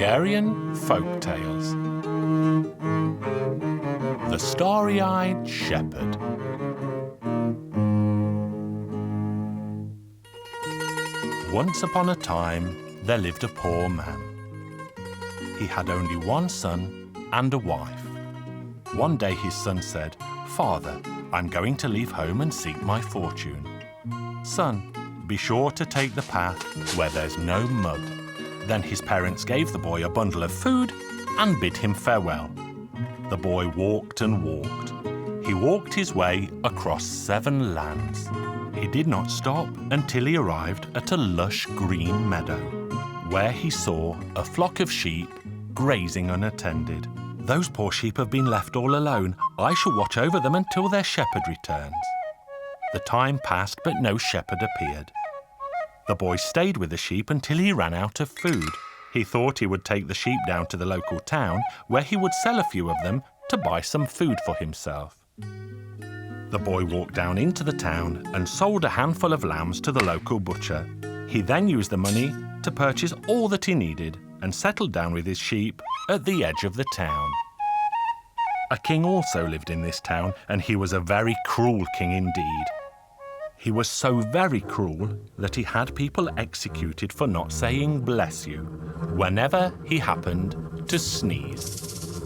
Hungarian Folk Tales. The Starry-Eyed Shepherd. Once upon a time, there lived a poor man. He had only one son and a wife. One day his son said, "Father, I'm going to leave home and seek my fortune." "Son, be sure to take the path where there's no mud." Then his parents gave the boy a bundle of food and bid him farewell. The boy walked and walked. He walked his way across 7 lands. He did not stop until he arrived at a lush green meadow, where he saw a flock of sheep grazing unattended. "Those poor sheep have been left all alone. I shall watch over them until their shepherd returns." The time passed, but no shepherd appeared. The boy stayed with the sheep until he ran out of food. He thought he would take the sheep down to the local town, where he would sell a few of them to buy some food for himself. The boy walked down into the town and sold a handful of lambs to the local butcher. He then used the money to purchase all that he needed and settled down with his sheep at the edge of the town. A king also lived in this town, and he was a very cruel king indeed. He was so very cruel that he had people executed for not saying "bless you" whenever he happened to sneeze.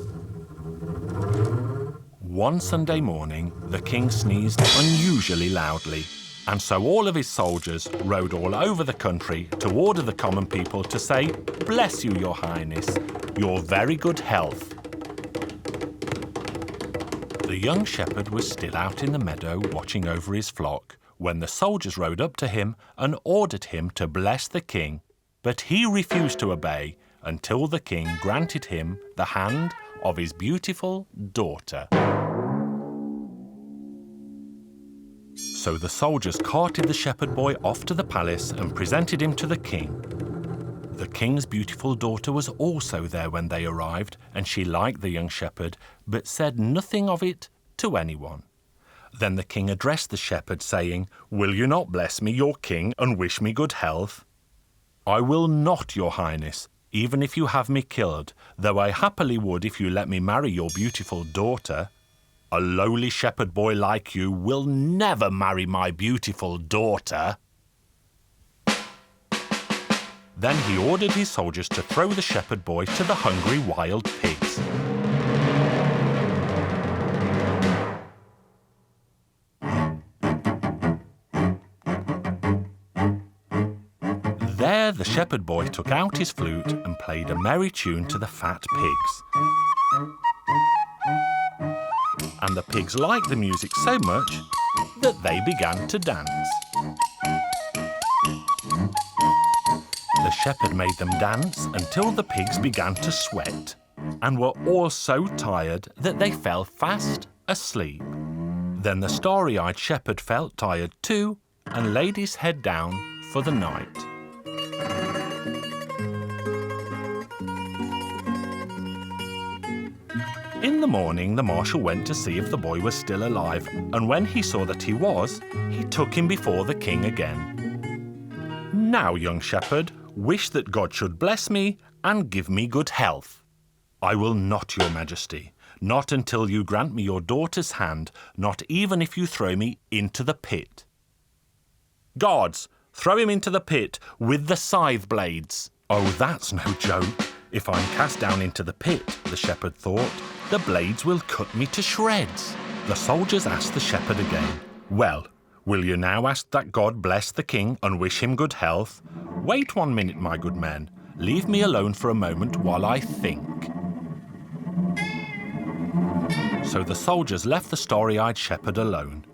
One Sunday morning, the king sneezed unusually loudly, and so all of his soldiers rode all over the country to order the common people to say, "Bless you, your highness, your very good health." The young shepherd was still out in the meadow watching over his flock when the soldiers rode up to him and ordered him to bless the king, but he refused to obey until the king granted him the hand of his beautiful daughter. So the soldiers carted the shepherd boy off to the palace and presented him to the king. The king's beautiful daughter was also there when they arrived, and she liked the young shepherd, but said nothing of it to anyone. Then the king addressed the shepherd, saying, "Will you not bless me, your king, and wish me good health?" "I will not, your highness, even if you have me killed, though I happily would if you let me marry your beautiful daughter." "A lowly shepherd boy like you will never marry my beautiful daughter." Then he ordered his soldiers to throw the shepherd boy to the hungry wild pigs. There the shepherd boy took out his flute and played a merry tune to the fat pigs. And the pigs liked the music so much that they began to dance. The shepherd made them dance until the pigs began to sweat and were all so tired that they fell fast asleep. Then the starry-eyed shepherd felt tired too and laid his head down for the night. In the morning, the marshal went to see if the boy was still alive, and when he saw that he was, he took him before the king again. "Now, young shepherd, wish that God should bless me and give me good health." "I will not, your majesty, not until you grant me your daughter's hand, not even if you throw me into the pit." "Guards, throw him into the pit with the scythe blades." "Oh, that's no joke. If I'm cast down into the pit," the shepherd thought, "the blades will cut me to shreds." The soldiers asked the shepherd again, "Well, will you now ask that God bless the king and wish him good health?" "Wait 1 minute, my good men. Leave me alone for a moment while I think." So the soldiers left the starry-eyed shepherd alone.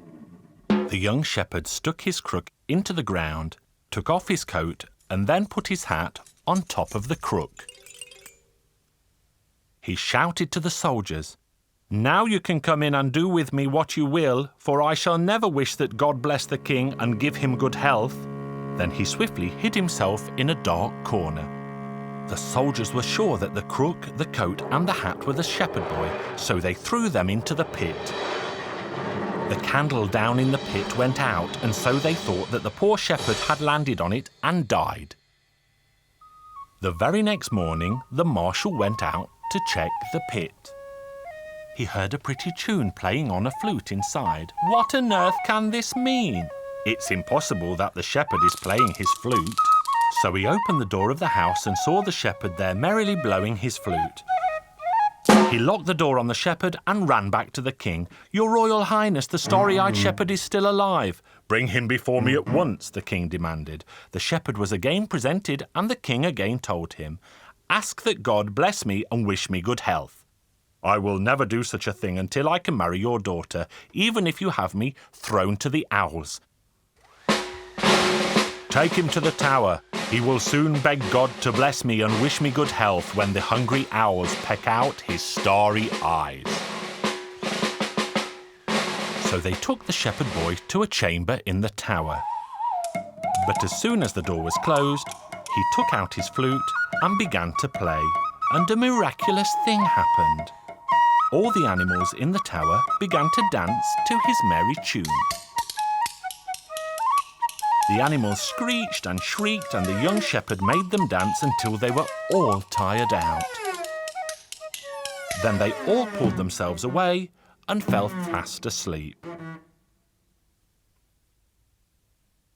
The young shepherd stuck his crook into the ground, took off his coat, and then put his hat on top of the crook. He shouted to the soldiers, "Now you can come in and do with me what you will, for I shall never wish that God bless the king and give him good health." Then he swiftly hid himself in a dark corner. The soldiers were sure that the crook, the coat, and the hat were the shepherd boy, so they threw them into the pit. The candle down in the pit went out, and so they thought that the poor shepherd had landed on it and died. The very next morning, the marshal went out to check the pit. He heard a pretty tune playing on a flute inside. What on earth can this mean? It's impossible that the shepherd is playing his flute. So he opened the door of the house and saw the shepherd there merrily blowing his flute. He locked the door on the shepherd and ran back to the king. "Your Royal Highness, the starry-eyed shepherd is still alive." "Bring him before me at once," the king demanded. The shepherd was again presented, and the king again told him, "Ask that God bless me and wish me good health." "I will never do such a thing until I can marry your daughter, even if you have me thrown to the owls." "Take him to the tower. He will soon beg God to bless me and wish me good health when the hungry owls peck out his starry eyes." So they took the shepherd boy to a chamber in the tower. But as soon as the door was closed, he took out his flute and began to play, and a miraculous thing happened. All the animals in the tower began to dance to his merry tune. The animals screeched and shrieked, and the young shepherd made them dance until they were all tired out. Then they all pulled themselves away and fell fast asleep.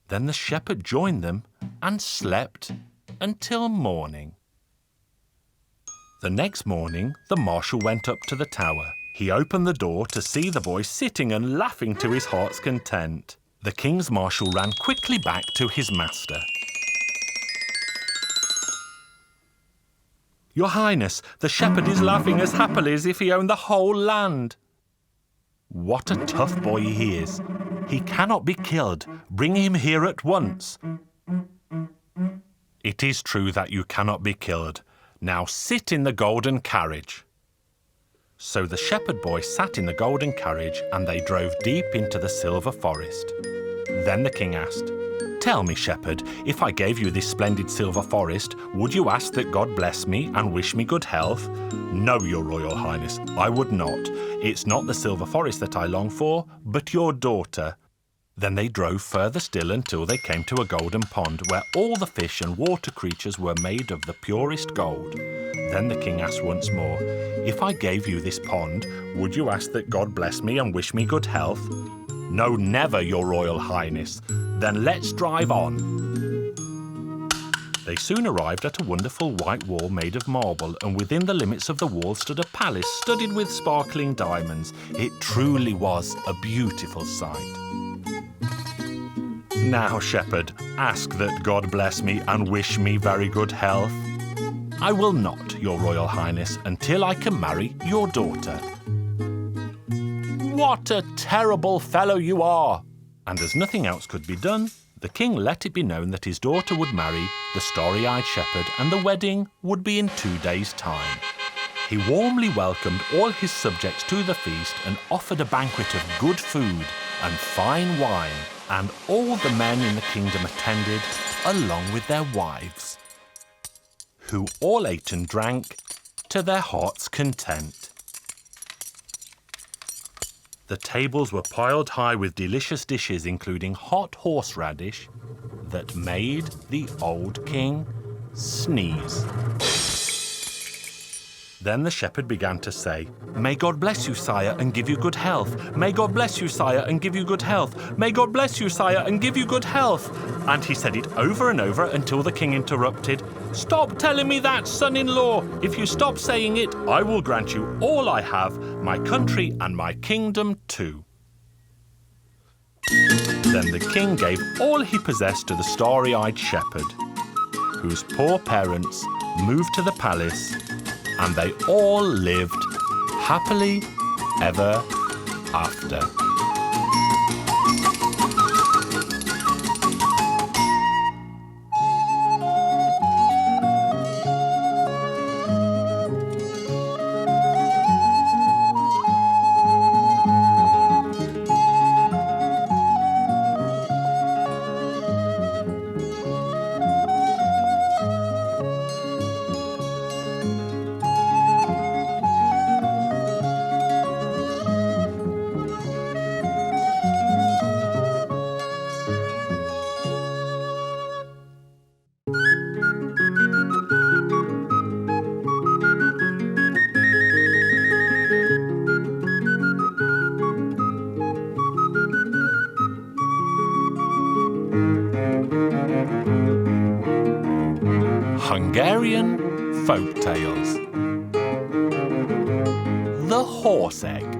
Then the shepherd joined them and slept until morning. The next morning, the marshal went up to the tower. He opened the door to see the boy sitting and laughing to his heart's content. The king's marshal ran quickly back to his master. "Your Highness, the shepherd is laughing as happily as if he owned the whole land." "What a tough boy he is. He cannot be killed. Bring him here at once." "It is true that you cannot be killed. Now sit in the golden carriage." So the shepherd boy sat in the golden carriage, and they drove deep into the silver forest. Then the king asked, "Tell me, shepherd, if I gave you this splendid silver forest, would you ask that God bless me and wish me good health?" "No, your Royal Highness, I would not. It's not the silver forest that I long for, but your daughter." Then they drove further still until they came to a golden pond where all the fish and water creatures were made of the purest gold. Then the king asked once more, "If I gave you this pond, would you ask that God bless me and wish me good health?" "No, never, your Royal Highness." "Then let's drive on." They soon arrived at a wonderful white wall made of marble, and within the limits of the wall stood a palace studded with sparkling diamonds. It truly was a beautiful sight. "Now, shepherd, ask that God bless me and wish me very good health." "I will not, your Royal Highness, until I can marry your daughter." "What a terrible fellow you are!" And as nothing else could be done, the king let it be known that his daughter would marry the starry-eyed shepherd, and the wedding would be in 2 days' time. He warmly welcomed all his subjects to the feast and offered a banquet of good food and fine wine, and all the men in the kingdom attended, along with their wives, who all ate and drank to their heart's content. The tables were piled high with delicious dishes, including hot horseradish that made the old king sneeze. Then the shepherd began to say, "May God bless you, sire, and give you good health. May God bless you, sire, and give you good health. May God bless you, sire, and give you good health." And he said it over and over until the king interrupted. "Stop telling me that, son-in-law. If you stop saying it, I will grant you all I have, my country and my kingdom too." Then the king gave all he possessed to the starry-eyed shepherd, whose poor parents moved to the palace, and they all lived happily ever after. Hungarian Folk Tales. The Horse Egg.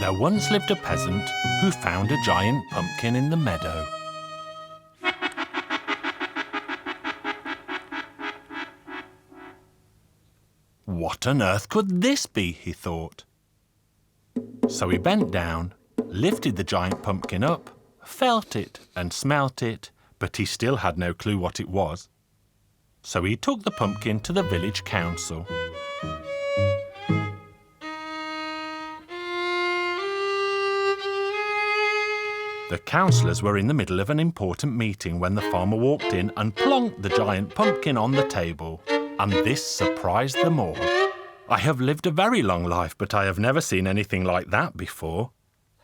There once lived a peasant who found a giant pumpkin in the meadow. What on earth could this be, he thought. So he bent down, lifted the giant pumpkin up, felt it and smelt it, but he still had no clue what it was. So he took the pumpkin to the village council. The councillors were in the middle of an important meeting when the farmer walked in and plonked the giant pumpkin on the table. And this surprised them all. I have lived a very long life, but I have never seen anything like that before.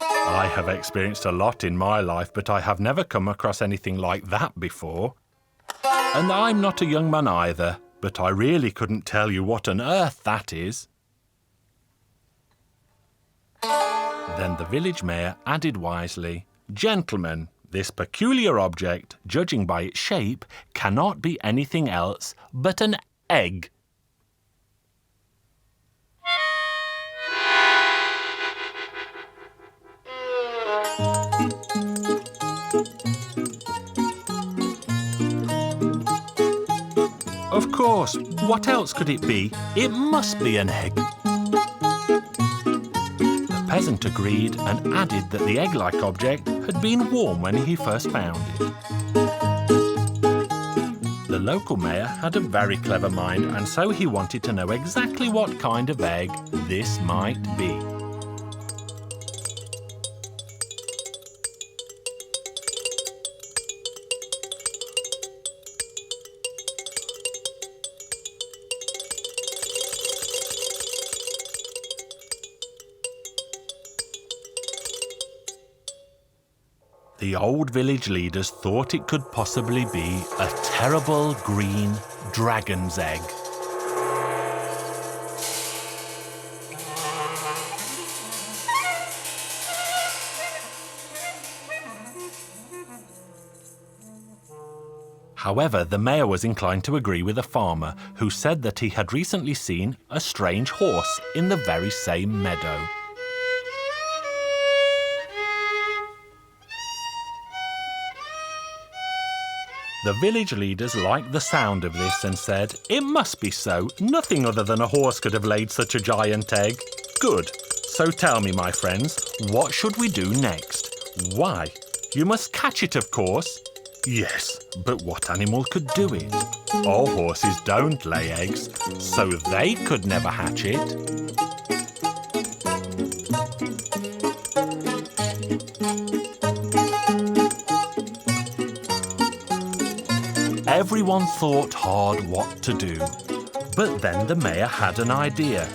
I have experienced a lot in my life, but I have never come across anything like that before. And I'm not a young man either, but I really couldn't tell you what on earth that is. Then the village mayor added wisely, "Gentlemen, this peculiar object, judging by its shape, cannot be anything else but an egg." Of course, what else could it be? It must be an egg. The peasant agreed and added that the egg-like object had been warm when he first found it. The local mayor had a very clever mind, and so he wanted to know exactly what kind of egg this might be. The old village leaders thought it could possibly be a terrible green dragon's egg. However, the mayor was inclined to agree with the farmer, who said that he had recently seen a strange horse in the very same meadow. The village leaders liked the sound of this and said, "It must be so. Nothing other than a horse could have laid such a giant egg." "Good. So tell me, my friends, what should we do next?" "Why, you must catch it, of course." "Yes, but what animal could do it?" "All horses don't lay eggs, so they could never hatch it." Everyone thought hard what to do. But then the mayor had an idea.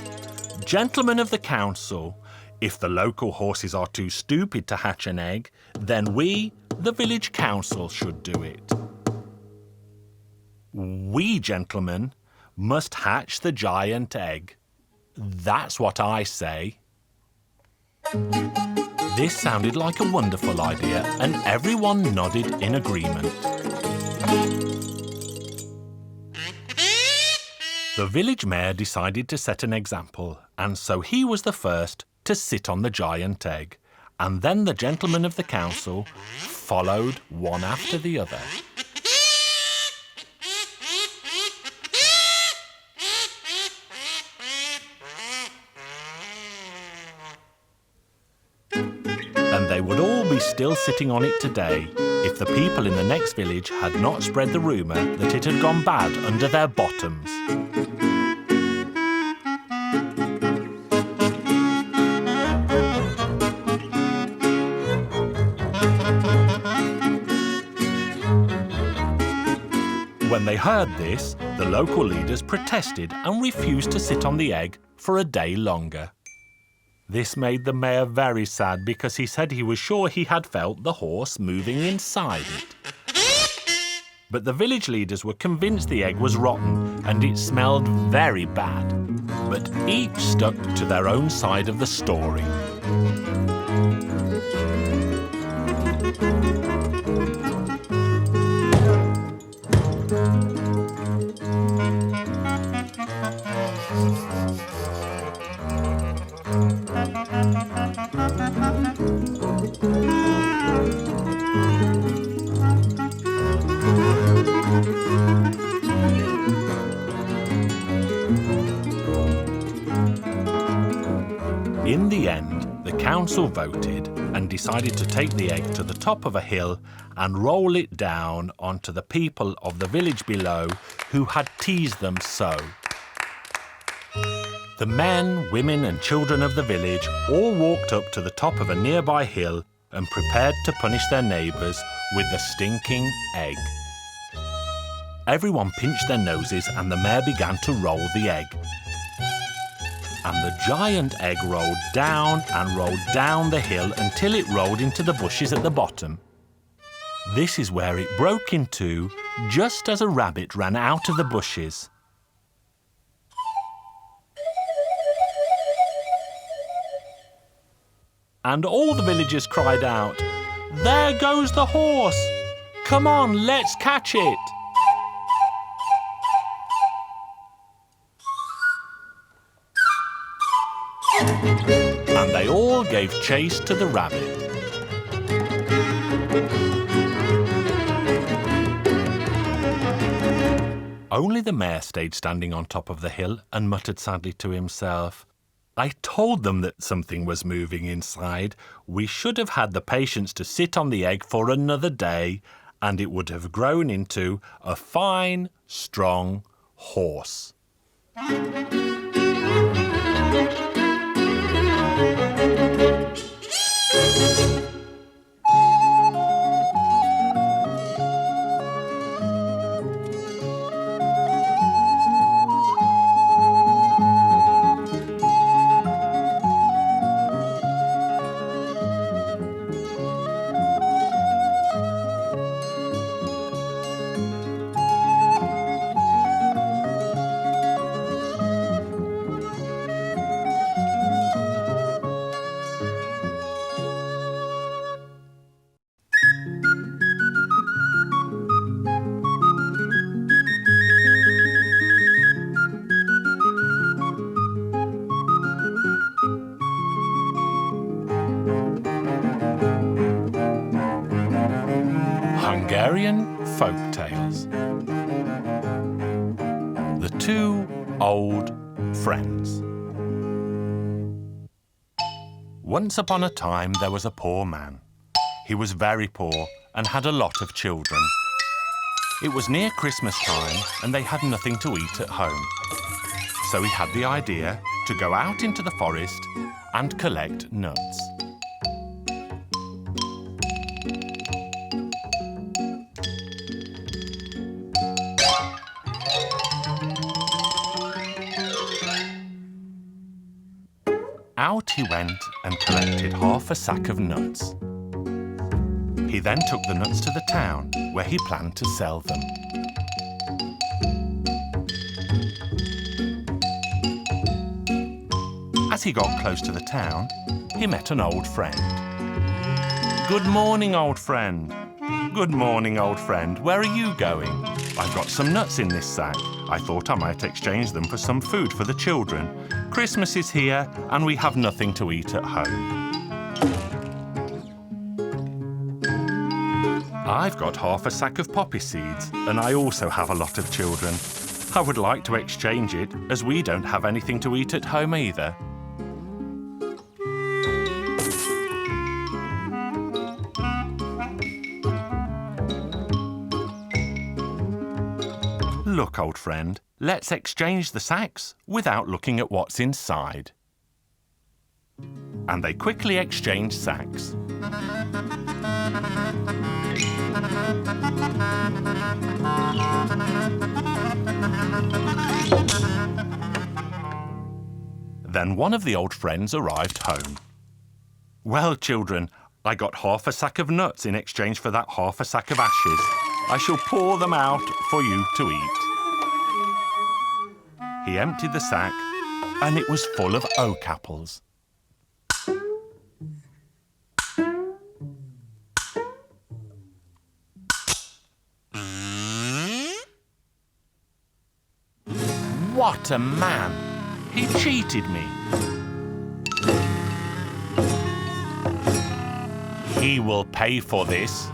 "Gentlemen of the council, if the local horses are too stupid to hatch an egg, then we, the village council, should do it. We, gentlemen, must hatch the giant egg. That's what I say." This sounded like a wonderful idea, and everyone nodded in agreement. The village mayor decided to set an example, and so he was the first to sit on the giant egg, and then the gentlemen of the council followed one after the other. And they would all be still sitting on it today if the people in the next village had not spread the rumour that it had gone bad under their bottoms. they heard this, the local leaders protested and refused to sit on the egg for a day longer. This made the mayor very sad because he said he was sure he had felt the horse moving inside it. But the village leaders were convinced the egg was rotten and it smelled very bad. But each stuck to their own side of the story. In the end, the council voted and decided to take the egg to the top of a hill and roll it down onto the people of the village below who had teased them so. The men, women and children of the village all walked up to the top of a nearby hill and prepared to punish their neighbours with the stinking egg. Everyone pinched their noses and the mayor began to roll the egg. And the giant egg rolled down and rolled down the hill until it rolled into the bushes at the bottom. This is where it broke in two, just as a rabbit ran out of the bushes. And all the villagers cried out, "There goes the horse! Come on, let's catch it!" And they all gave chase to the rabbit. Only the mayor stayed standing on top of the hill and muttered sadly to himself, "I told them that something was moving inside. We should have had the patience to sit on the egg for another day, and it would have grown into a fine, strong horse." Hungarian Folk Tales. The Two Old Friends. Once upon a time there was a poor man. He was very poor and had a lot of children. It was near Christmas time and they had nothing to eat at home. So he had the idea to go out into the forest and collect nuts. Out he went and collected half a sack of nuts. He then took the nuts to the town, where he planned to sell them. As he got close to the town, he met an old friend. "Good morning, old friend." "Good morning, old friend. Where are you going?" "I've got some nuts in this sack. I thought I might exchange them for some food for the children. Christmas is here and we have nothing to eat at home." "I've got half a sack of poppy seeds and I also have a lot of children. I would like to exchange it as we don't have anything to eat at home either." "Look, old friend, let's exchange the sacks without looking at what's inside." And they quickly exchanged sacks. Then one of the old friends arrived home. "Well, children, I got half a sack of nuts in exchange for that half a sack of ashes. I shall pour them out for you to eat." He emptied the sack, and it was full of oak apples. What a man! He cheated me. He will pay for this.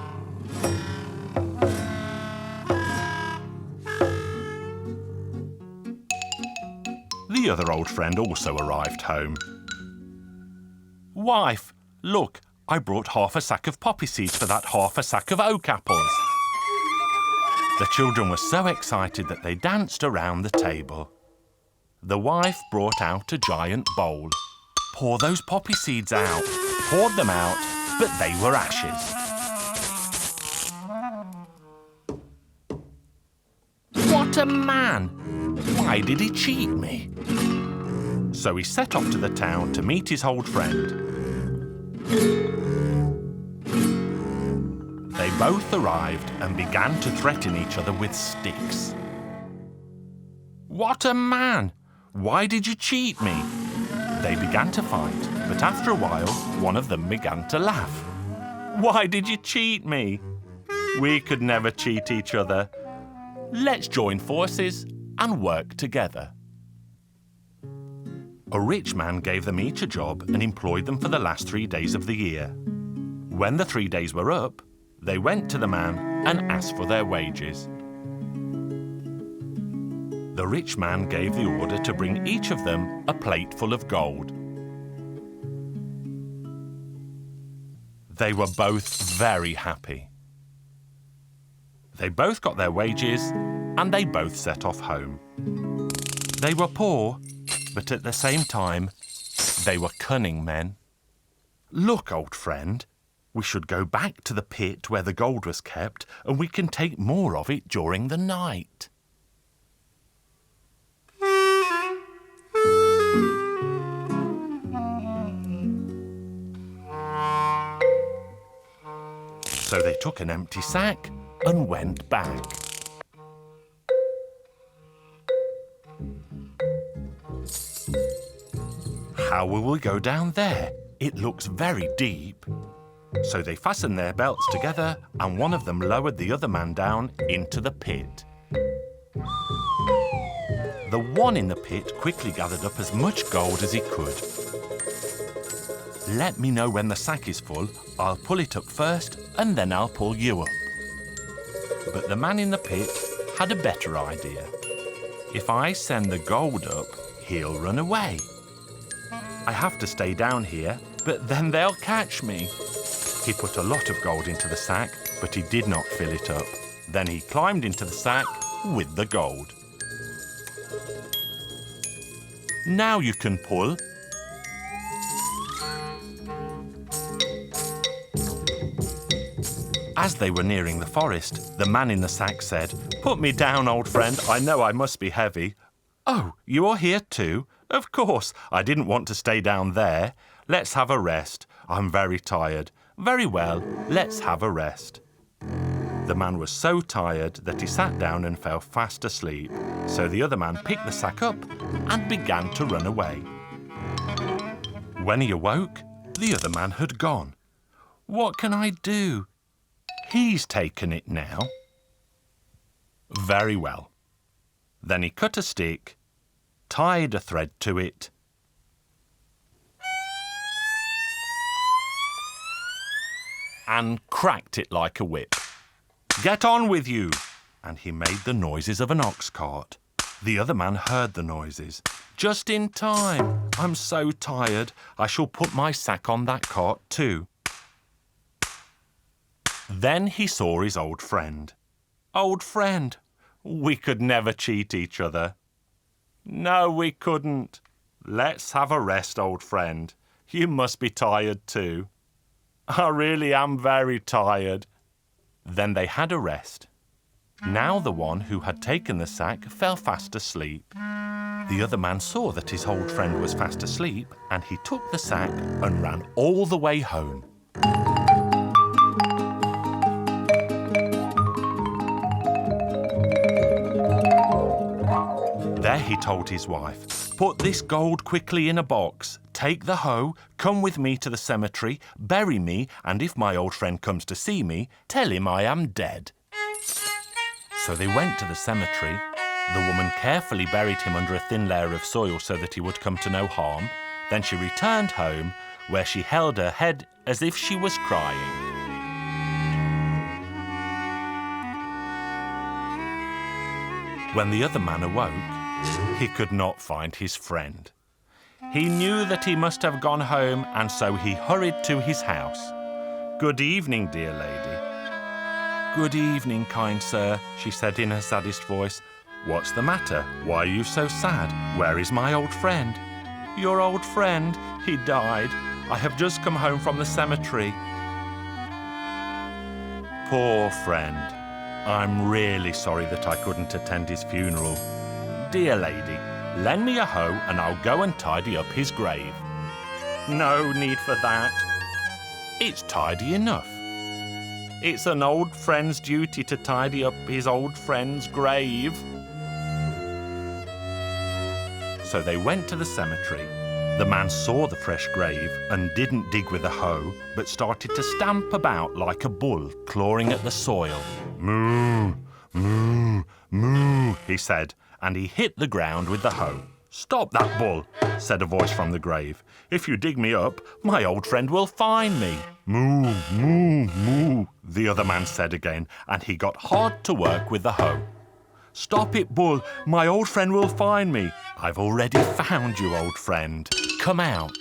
The other old friend also arrived home. "Wife, look, I brought half a sack of poppy seeds for that half a sack of oak apples." The children were so excited that they danced around the table. The wife brought out a giant bowl. "Pour those poppy seeds out." Poured them out, but they were ashes. What a man! Why did he cheat me? So he set off to the town to meet his old friend. They both arrived and began to threaten each other with sticks. "What a man! Why did you cheat me?" They began to fight, but after a while, one of them began to laugh. "Why did you cheat me? We could never cheat each other. Let's join forces and work together." A rich man gave them each a job and employed them for the last 3 days of the year. When the 3 days were up, they went to the man and asked for their wages. The rich man gave the order to bring each of them a plate full of gold. They were both very happy. They both got their wages and they both set off home. They were poor, but at the same time, they were cunning men. "Look, old friend, we should go back to the pit where the gold was kept and we can take more of it during the night." So they took an empty sack and went back. "How will we go down there? It looks very deep." So they fastened their belts together and one of them lowered the other man down into the pit. The one in the pit quickly gathered up as much gold as he could. "Let me know when the sack is full. I'll pull it up first and then I'll pull you up." But the man in the pit had a better idea. "If I send the gold up, he'll run away. I have to stay down here, but then they'll catch me." He put a lot of gold into the sack, but he did not fill it up. Then he climbed into the sack with the gold. "Now you can pull." As they were nearing the forest, the man in the sack said, "Put me down, old friend. I know I must be heavy." "Oh, you are here too? Of course, I didn't want to stay down there. Let's have a rest. I'm very tired." "Very well, let's have a rest." The man was so tired that he sat down and fell fast asleep. So the other man picked the sack up and began to run away. When he awoke, the other man had gone. "What can I do? He's taken it now." Very well. Then he cut a stick, tied a thread to it, and cracked it like a whip. "Get on with you!" And he made the noises of an ox cart. The other man heard the noises. "Just in time. I'm so tired. I shall put my sack on that cart too." Then he saw his old friend. "Old friend, we could never cheat each other." "No, we couldn't. Let's have a rest, old friend. You must be tired too." "I really am very tired." Then they had a rest. Now the one who had taken the sack fell fast asleep. The other man saw that his old friend was fast asleep, and he took the sack and ran all the way home. There he told his wife, "Put this gold quickly in a box, take the hoe, come with me to the cemetery, bury me, and if my old friend comes to see me, tell him I am dead." So they went to the cemetery. The woman carefully buried him under a thin layer of soil so that he would come to no harm. Then she returned home, where she held her head as if she was crying. When the other man awoke, he could not find his friend. He knew that he must have gone home, and so he hurried to his house. "Good evening, dear lady." "Good evening, kind sir," she said in her saddest voice. "What's the matter? Why are you so sad? Where is my old friend?" "Your old friend? He died. I have just come home from the cemetery." "Poor friend. I'm really sorry that I couldn't attend his funeral. Dear lady, lend me a hoe and I'll go and tidy up his grave." "No need for that." "It's tidy enough." "It's an old friend's duty to tidy up his old friend's grave." So they went to the cemetery. The man saw the fresh grave and didn't dig with a hoe, but started to stamp about like a bull, clawing at the soil. "Moo, moo, moo," he said, and he hit the ground with the hoe. "Stop that bull," said a voice from the grave. "If you dig me up, my old friend will find me." "Moo, moo, moo," the other man said again, and he got hard to work with the hoe. "Stop it, bull. My old friend will find me." "I've already found you, old friend. Come out."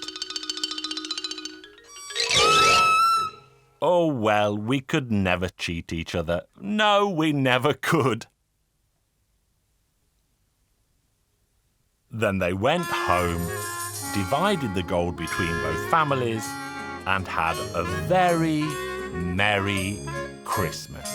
Oh, well, we could never cheat each other. No, we never could. Then they went home, divided the gold between both families, and had a very merry Christmas.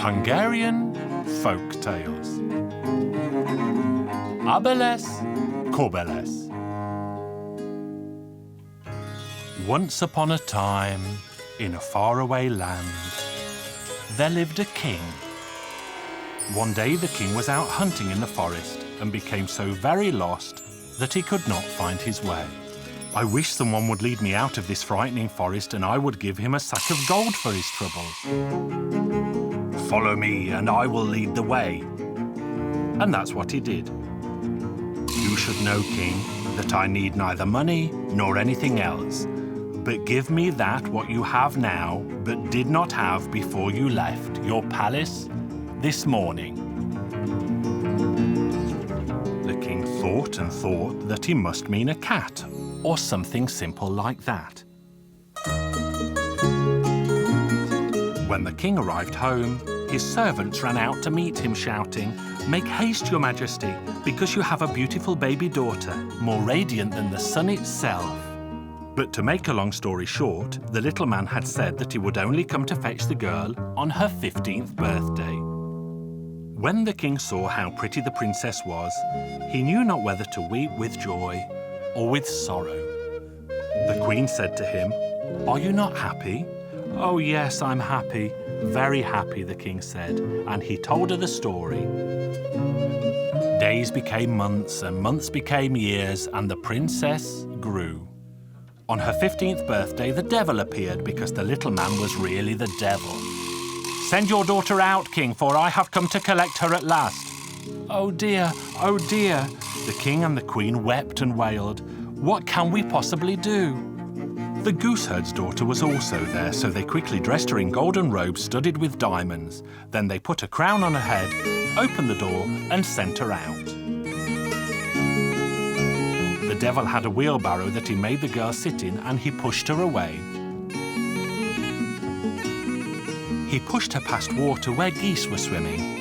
Hungarian Folk Tales. Abes, Kobeles. Once upon a time, in a faraway land, there lived a king. One day the king was out hunting in the forest and became so very lost that he could not find his way. "I wish someone would lead me out of this frightening forest and I would give him a sack of gold for his troubles. Follow me and I will lead the way." And that's what he did. "You should know, King, that I need neither money nor anything else, but give me that what you have now but did not have before you left your palace this morning." The king thought and thought that he must mean a cat or something simple like that. When the king arrived home, his servants ran out to meet him, shouting, "Make haste, your majesty, because you have a beautiful baby daughter, more radiant than the sun itself." But to make a long story short, the little man had said that he would only come to fetch the girl on her 15th birthday. When the king saw how pretty the princess was, he knew not whether to weep with joy or with sorrow. The queen said to him, "Are you not happy?" "Oh yes, I'm happy, very happy," the king said, and he told her the story. Days became months and months became years, and the princess grew. On her 15th birthday, the devil appeared because the little man was really the devil. Send your daughter out, King, for I have come to collect her at last. Oh dear, oh dear. The king and the queen wept and wailed. What can we possibly do? The gooseherd's daughter was also there, so they quickly dressed her in golden robes studded with diamonds. Then they put a crown on her head, opened the door and sent her out. The devil had a wheelbarrow that he made the girl sit in, and he pushed her away. He pushed her past water where geese were swimming.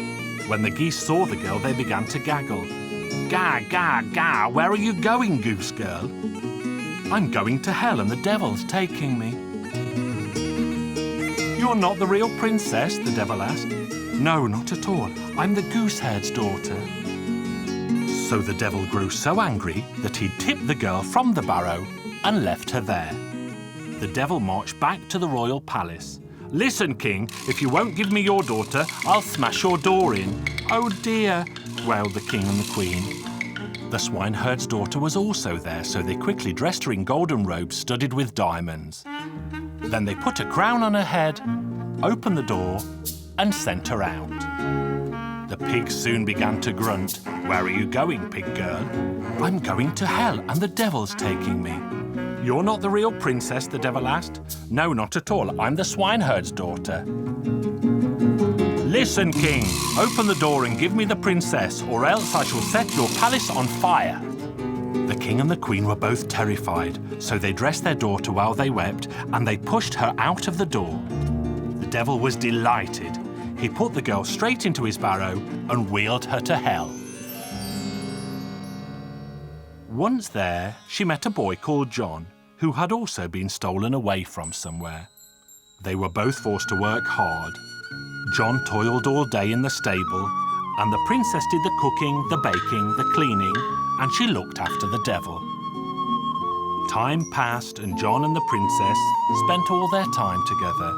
When the geese saw the girl, they began to gaggle. Gah, gah, gah, where are you going, goose girl? I'm going to hell and the devil's taking me. You're not the real princess, the devil asked. No, not at all. I'm the gooseherd's daughter. So the devil grew so angry that he tipped the girl from the barrow and left her there. The devil marched back to the royal palace. Listen, King, if you won't give me your daughter, I'll smash your door in. Oh dear, wailed the king and the queen. The swineherd's daughter was also there, so they quickly dressed her in golden robes studded with diamonds. Then they put a crown on her head, opened the door, and sent her out. The pig soon began to grunt. Where are you going, pig girl? I'm going to hell, and the devil's taking me. You're not the real princess, the devil asked. No, not at all. I'm the swineherd's daughter. Listen, King, open the door and give me the princess, or else I shall set your palace on fire. The king and the queen were both terrified, so they dressed their daughter while they wept, and they pushed her out of the door. The devil was delighted. He put the girl straight into his barrow and wheeled her to hell. Once there, she met a boy called John, who had also been stolen away from somewhere. They were both forced to work hard. John toiled all day in the stable, and the princess did the cooking, the baking, the cleaning, and she looked after the devil. Time passed, and John and the princess spent all their time together.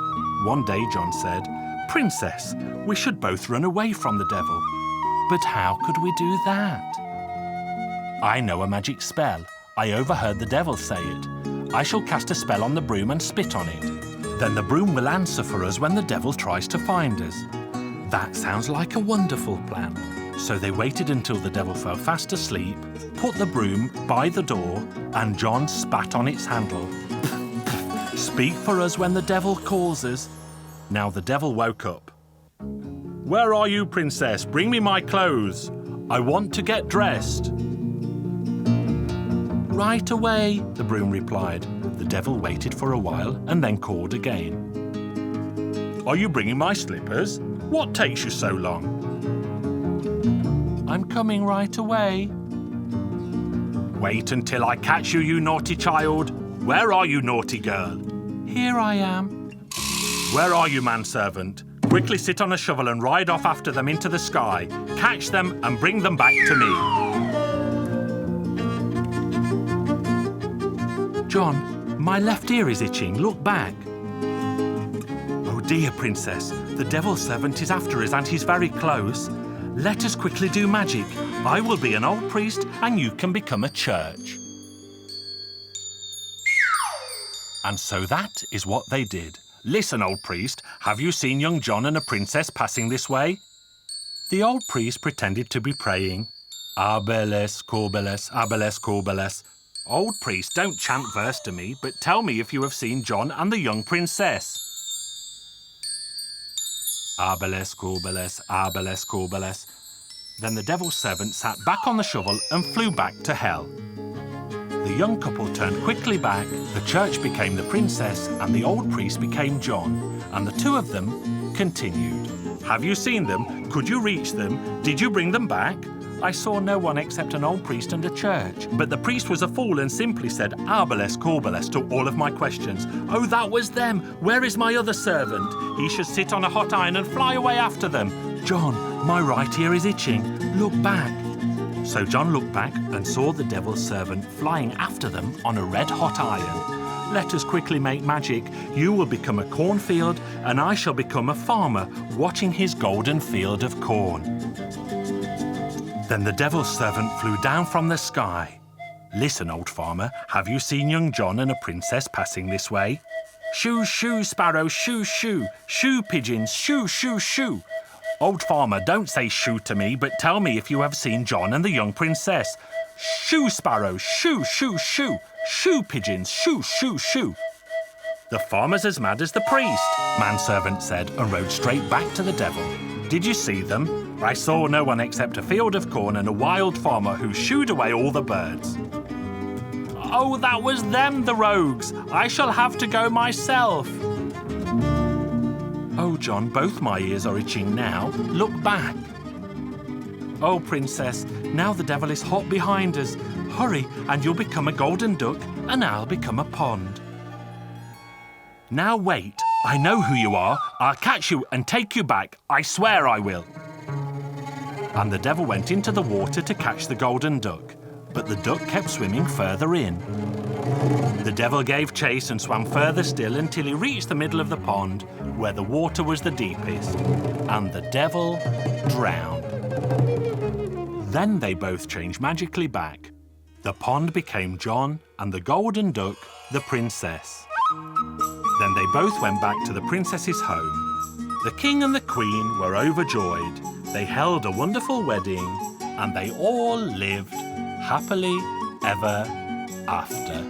One day John said, Princess, we should both run away from the devil. But how could we do that? I know a magic spell. I overheard the devil say it. I shall cast a spell on the broom and spit on it. Then the broom will answer for us when the devil tries to find us. That sounds like a wonderful plan. So they waited until the devil fell fast asleep, put the broom by the door, and John spat on its handle. Speak for us when the devil calls us. Now the devil woke up. Where are you, princess? Bring me my clothes. I want to get dressed. Right away, the broom replied. The devil waited for a while and then called again. Are you bringing my slippers? What takes you so long? I'm coming right away. Wait until I catch you, you naughty child. Where are you, naughty girl? Here I am. Where are you, manservant? Quickly sit on a shovel and ride off after them into the sky. Catch them and bring them back to me. John, my left ear is itching. Look back. Oh dear, princess. The devil's servant is after us and he's very close. Let us quickly do magic. I will be an old priest and you can become a church. And so that is what they did. Listen, old priest, have you seen young John and a princess passing this way? The old priest pretended to be praying. Abes, corbeles, abeles, corbeles. Old priest, don't chant verse to me, but tell me if you have seen John and the young princess. Abeles, corbeles, abeles, corbeles. Then the devil's servant sat back on the shovel and flew back to hell. The young couple turned quickly back, the church became the princess, and the old priest became John, and the two of them continued. Have you seen them? Could you reach them? Did you bring them back? I saw no one except an old priest and a church. But the priest was a fool and simply said, Abeles, corbeles, to all of my questions. Oh, that was them. Where is my other servant? He should sit on a hot iron and fly away after them. John, my right ear is itching. Look back. So John looked back and saw the devil's servant flying after them on a red-hot iron. Let us quickly make magic. You will become a cornfield, and I shall become a farmer watching his golden field of corn. Then the devil's servant flew down from the sky. Listen, old farmer, have you seen young John and a princess passing this way? Shoo, shoo, sparrow, shoo, shoo. Shoo, pigeons, shoo, shoo, shoo. Old farmer, don't say shoo to me, but tell me if you have seen John and the young princess. Shoo, sparrow, shoo, shoo, shoo. Shoo, pigeons, shoo, shoo, shoo. The farmer's as mad as the priest, manservant said, and rode straight back to the devil. Did you see them? I saw no one except a field of corn and a wild farmer who shooed away all the birds. Oh, that was them, the rogues. I shall have to go myself. Oh, John, both my ears are itching now. Look back. Oh, princess, now the devil is hot behind us. Hurry, and you'll become a golden duck, and I'll become a pond. Now wait, I know who you are. I'll catch you and take you back. I swear I will. And the devil went into the water to catch the golden duck, but the duck kept swimming further in. The devil gave chase and swam further still until he reached the middle of the pond, where the water was the deepest, and the devil drowned. Then they both changed magically back. The pond became John, and the golden duck, the princess. Then they both went back to the princess's home. The king and the queen were overjoyed. They held a wonderful wedding, and they all lived happily ever after.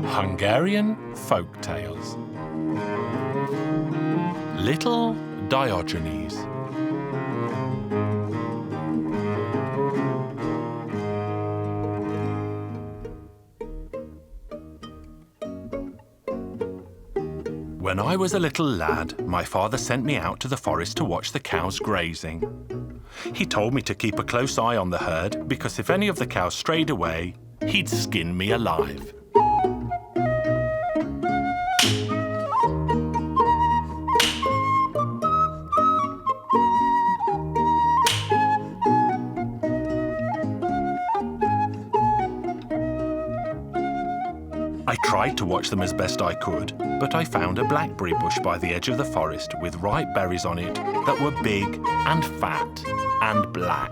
Hungarian Folk Tales. Little Diogenes. When I was a little lad, my father sent me out to the forest to watch the cows grazing. He told me to keep a close eye on the herd because if any of the cows strayed away, he'd skin me alive. I tried to watch them as best I could, but I found a blackberry bush by the edge of the forest with ripe berries on it that were big and fat and black.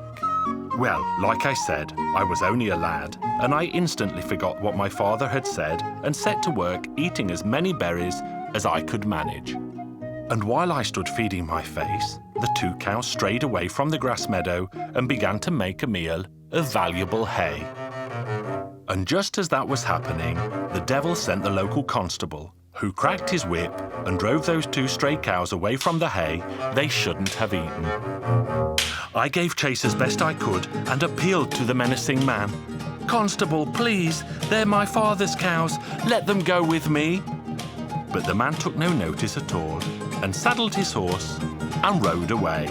Well, like I said, I was only a lad, and I instantly forgot what my father had said and set to work eating as many berries as I could manage. And while I stood feeding my face, the two cows strayed away from the grass meadow and began to make a meal of valuable hay. And just as that was happening, the devil sent the local constable, who cracked his whip and drove those two stray cows away from the hay they shouldn't have eaten. I gave chase as best I could and appealed to the menacing man. "Constable, please, they're my father's cows. Let them go with me." But the man took no notice at all and saddled his horse and rode away.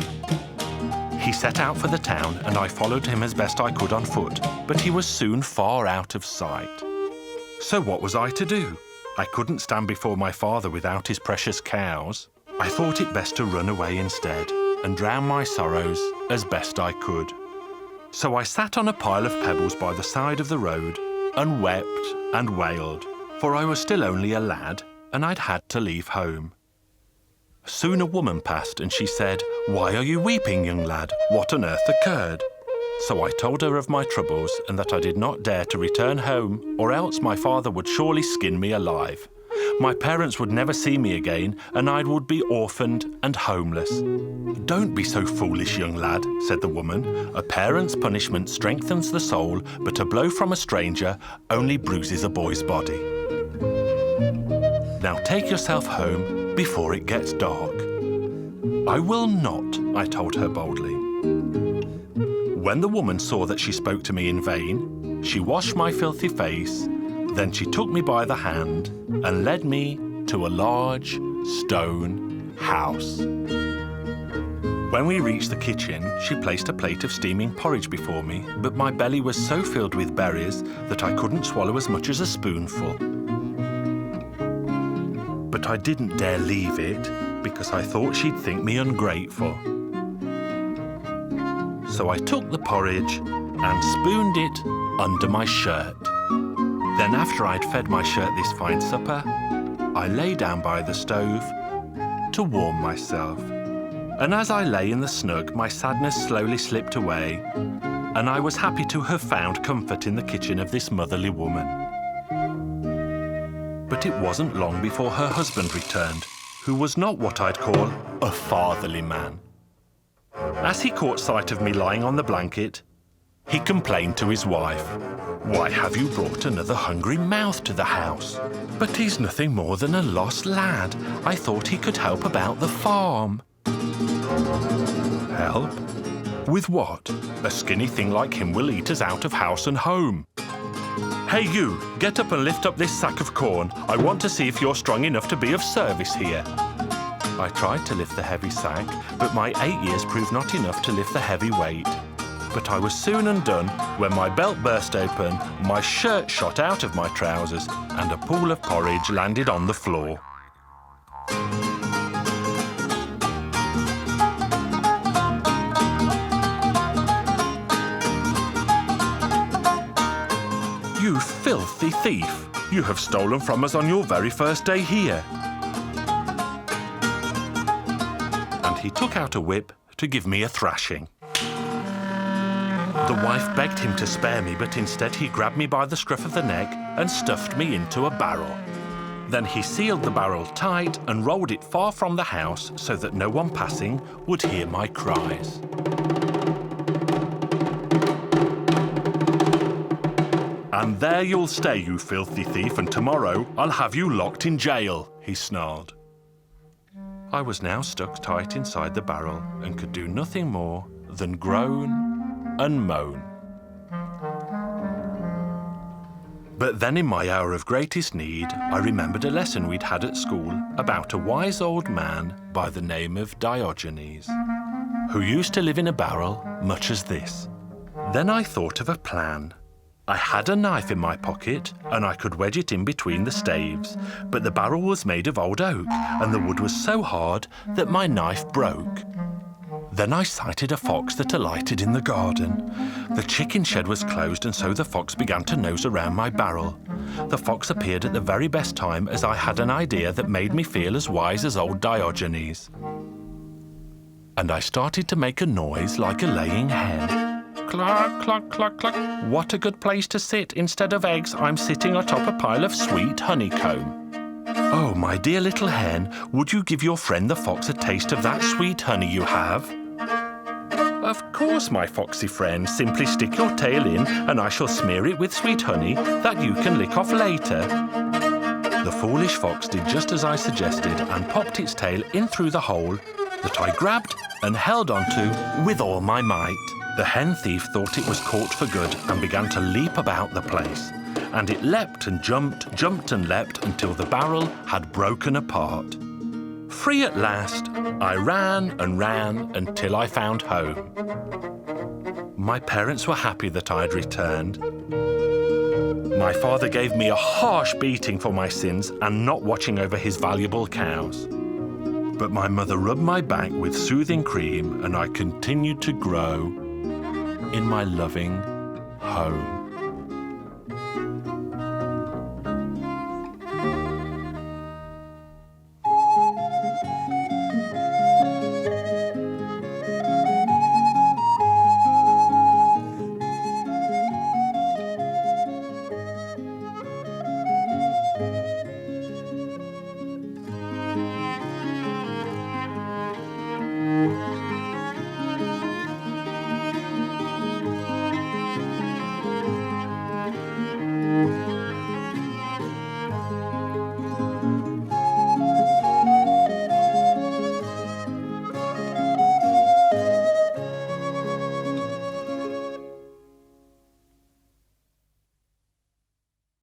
He set out for the town and I followed him as best I could on foot, but he was soon far out of sight. So what was I to do? I couldn't stand before my father without his precious cows. I thought it best to run away instead and drown my sorrows as best I could. So I sat on a pile of pebbles by the side of the road and wept and wailed, for I was still only a lad and I'd had to leave home. Soon a woman passed and she said, "Why are you weeping, young lad? What on earth occurred?" So I told her of my troubles and that I did not dare to return home or else my father would surely skin me alive. My parents would never see me again and I would be orphaned and homeless. "Don't be so foolish, young lad," said the woman. "A parent's punishment strengthens the soul, but a blow from a stranger only bruises a boy's body. Now take yourself home before it gets dark." "I will not," I told her boldly. When the woman saw that she spoke to me in vain, she washed my filthy face, then she took me by the hand and led me to a large stone house. When we reached the kitchen, she placed a plate of steaming porridge before me, but my belly was so filled with berries that I couldn't swallow as much as a spoonful. But I didn't dare leave it because I thought she'd think me ungrateful. So I took the porridge and spooned it under my shirt. Then after I'd fed my shirt this fine supper, I lay down by the stove to warm myself. And as I lay in the snug, my sadness slowly slipped away, and I was happy to have found comfort in the kitchen of this motherly woman. But it wasn't long before her husband returned, who was not what I'd call a fatherly man. As he caught sight of me lying on the blanket, he complained to his wife, "Why have you brought another hungry mouth to the house? But he's nothing more than a lost lad. I thought he could help about the farm." Help? With what? A skinny thing like him will eat us out of house and home. Hey you, get up and lift up this sack of corn. I want to see if you're strong enough to be of service here. I tried to lift the heavy sack, but my 8 years proved not enough to lift the heavy weight. But I was soon undone when my belt burst open, my shirt shot out of my trousers, and a pool of porridge landed on the floor. "You filthy thief! You have stolen from us on your very first day here." And he took out a whip to give me a thrashing. The wife begged him to spare me, but instead he grabbed me by the scruff of the neck and stuffed me into a barrel. Then he sealed the barrel tight and rolled it far from the house so that no one passing would hear my cries. "And there you'll stay, you filthy thief, and tomorrow I'll have you locked in jail," he snarled. I was now stuck tight inside the barrel and could do nothing more than groan and moan. But then in my hour of greatest need, I remembered a lesson we'd had at school about a wise old man by the name of Diogenes, who used to live in a barrel much as this. Then I thought of a plan. I had a knife in my pocket and I could wedge it in between the staves, but the barrel was made of old oak and the wood was so hard that my knife broke. Then I sighted a fox that alighted in the garden. The chicken shed was closed and so the fox began to nose around my barrel. The fox appeared at the very best time as I had an idea that made me feel as wise as old Diogenes. And I started to make a noise like a laying hen. Cluck, cluck, cluck, cluck. What a good place to sit. Instead of eggs, I'm sitting atop a pile of sweet honeycomb. Oh, my dear little hen, would you give your friend the fox a taste of that sweet honey you have? Of course, my foxy friend. Simply stick your tail in and I shall smear it with sweet honey that you can lick off later. The foolish fox did just as I suggested and popped its tail in through the hole that I grabbed and held onto with all my might. The hen thief thought it was caught for good and began to leap about the place. And it leapt and jumped, jumped and leapt until the barrel had broken apart. Free at last, I ran and ran until I found home. My parents were happy that I'd returned. My father gave me a harsh beating for my sins and not watching over his valuable cows. But my mother rubbed my back with soothing cream and I continued to grow in my loving home.